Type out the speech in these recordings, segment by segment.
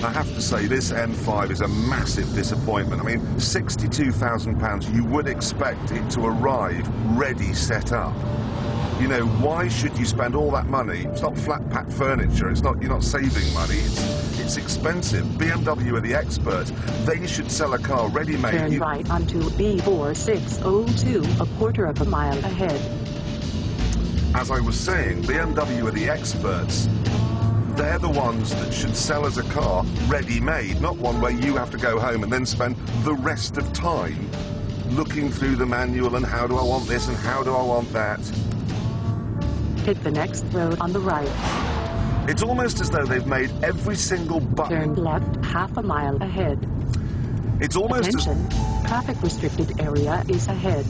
I have to say, this M5 is a massive disappointment. I mean, £62,000, you would expect it to arrive ready, set up. You know, why should you spend all that money? It's not flat-pack furniture, you're not saving money, it's expensive. BMW are the experts. They should sell a car ready-made. Turn right onto B4602, a quarter of a mile ahead. As I was saying, BMW are the experts. They're the ones that should sell us a car ready-made, not one where you have to go home and then spend the rest of time looking through the manual and how do I want this and how do I want that. Hit the next road on the right. It's almost as though they've made every single button. Turn left half a mile ahead. It's almost Attention, traffic restricted area is ahead.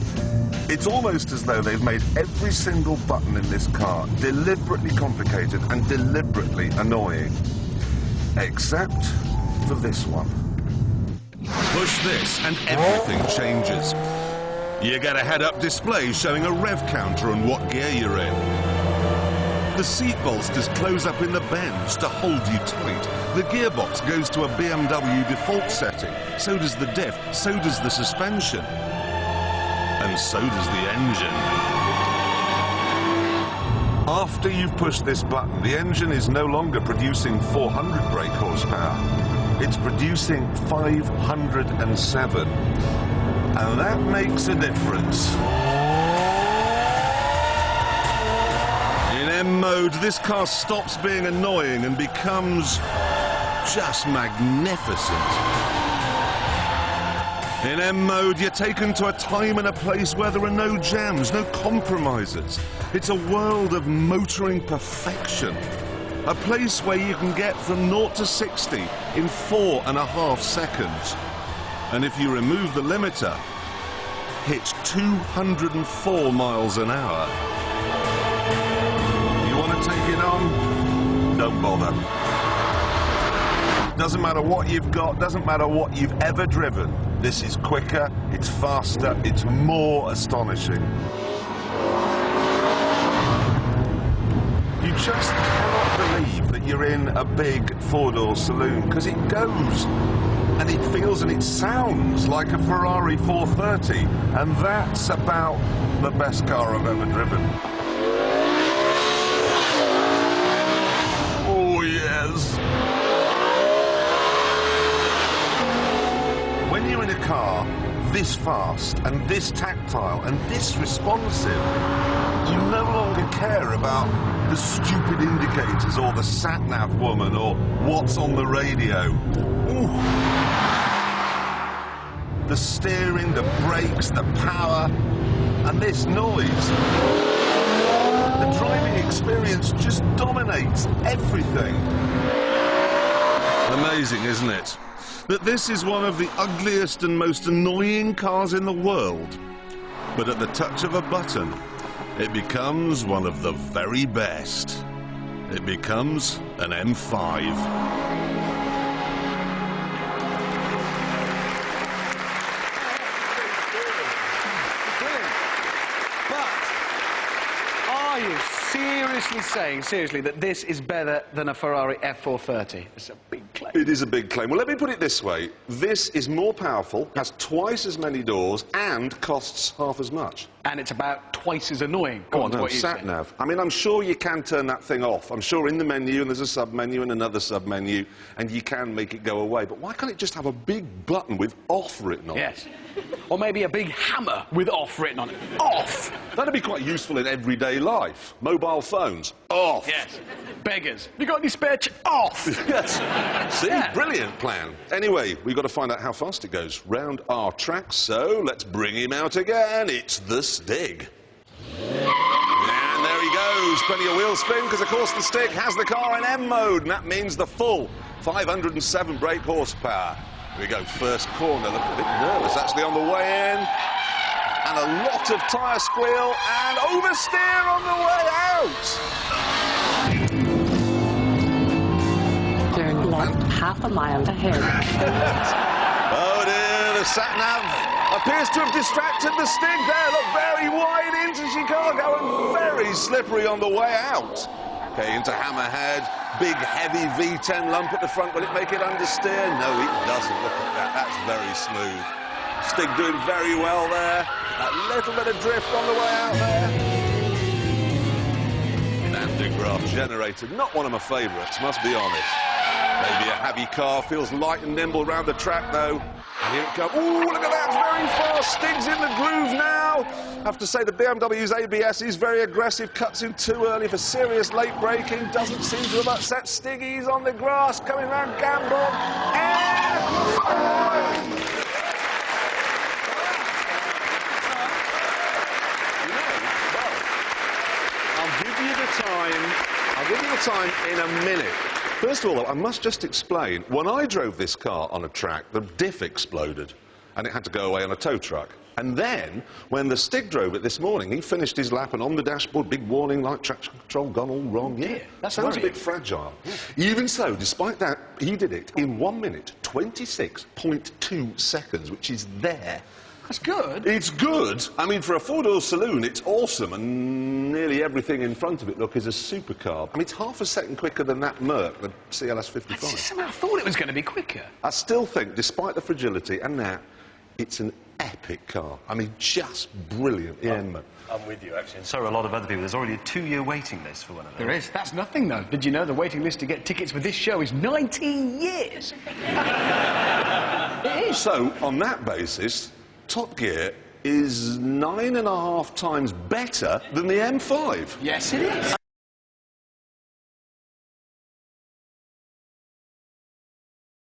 It's almost as though they've made every single button in this car deliberately complicated and deliberately annoying. Except for this one. Push this and everything changes. You get a head-up display showing a rev counter and what gear you're in. The seat bolsters close up in the bends to hold you tight. The gearbox goes to a BMW default setting. So does the diff, so does the suspension. And so does the engine. After you've pushed this button, the engine is no longer producing 400 brake horsepower. It's producing 507. And that makes a difference. In M mode, this car stops being annoying and becomes just magnificent. In M mode, you're taken to a time and a place where there are no jams, no compromises. It's a world of motoring perfection. A place where you can get from 0 to 60 in 4.5 seconds. And if you remove the limiter, hit 204 miles an hour. You want to take it on? Don't bother. Doesn't matter what you've got, doesn't matter what you've ever driven. This is quicker, it's faster, it's more astonishing. You just cannot believe that you're in a big four-door saloon, because it goes, and it feels and it sounds like a Ferrari 430, and that's about the best car I've ever driven. Oh, yes. When you're in a car this fast and this tactile and this responsive, you no longer care about the stupid indicators or the sat-nav woman or what's on the radio. Ooh. The steering, the brakes, the power, and this noise. The driving experience just dominates everything. Amazing, isn't it? That this is one of the ugliest and most annoying cars in the world. But at the touch of a button, it becomes one of the very best. It becomes an M5. Are you seriously saying, that this is better than a Ferrari F430? It's a big claim. It is a big claim. Well, let me put it this way. This is more powerful, has twice as many doors, and costs half as much. And it's about twice as annoying. Go on, to what you said. Sat-nav. I mean, I'm sure you can turn that thing off. I'm sure in the menu, and there's a sub-menu and another sub-menu, and you can make it go away. But why can't it just have a big button with off written on it? Yes. Or maybe a big hammer with off written on it. Off! That'd be quite useful in everyday life. Mobile phones, off. Yes. Beggars. You got any spare off! Yes. See? Yeah. Brilliant plan. Anyway, we've got to find out how fast it goes round our track, so let's bring him out again. It's the Stig. And there he goes. Plenty of wheel spin, because, of course, the Stig has the car in M mode, and that means the full 507 brake horsepower. Here we go, first corner. Look a bit nervous, actually, on the way in. And a lot of tyre squeal, and oversteer on the way out. Turn left half a mile ahead. Oh dear, the sat-nav appears to have distracted the Stig there. Look, very wide into Chicago and very slippery on the way out. Okay, into Hammerhead. Big, heavy V10 lump at the front. Will it make it understeer? No, it doesn't. Look at that. That's very smooth. Stig doing very well there. That little bit of drift on the way out there. Van de Graaff generated. Not one of my favourites, must be honest. Maybe a heavy car. Feels light and nimble round the track, though. And here it comes. Ooh, look at that. Very fast. Stig's in the groove now. I have to say the BMW's ABS is very aggressive. Cuts in too early for serious late braking. Doesn't seem to have upset Stig. He's on the grass. Coming round Gambon. I'll give you the time in a minute. First of all, though, I must just explain, when I drove this car on a track, the diff exploded, and it had to go away on a tow truck. And then, when the Stig drove it this morning, he finished his lap, and on the dashboard, big warning, light traction control gone all wrong. Yeah, that sounds a bit fragile. Even so, despite that, he did it in 1 minute, 26.2 seconds, which is there. That's good. It's good. I mean, for a four-door saloon, it's awesome, and nearly everything in front of it, look, is a supercar. I mean, it's half a second quicker than that Merc, the CLS 55. I just somehow thought it was going to be quicker. I still think, despite the fragility and that, it's an epic car. I mean, just brilliant. Yeah, I'm with you, actually, and so are a lot of other people. There's already a 2-year waiting list for one of them. There is. That's nothing, though. Did you know the waiting list to get tickets for this show is 19 years? It is. So, on that basis, Top Gear is 9.5 times better than the M5. Yes, it is.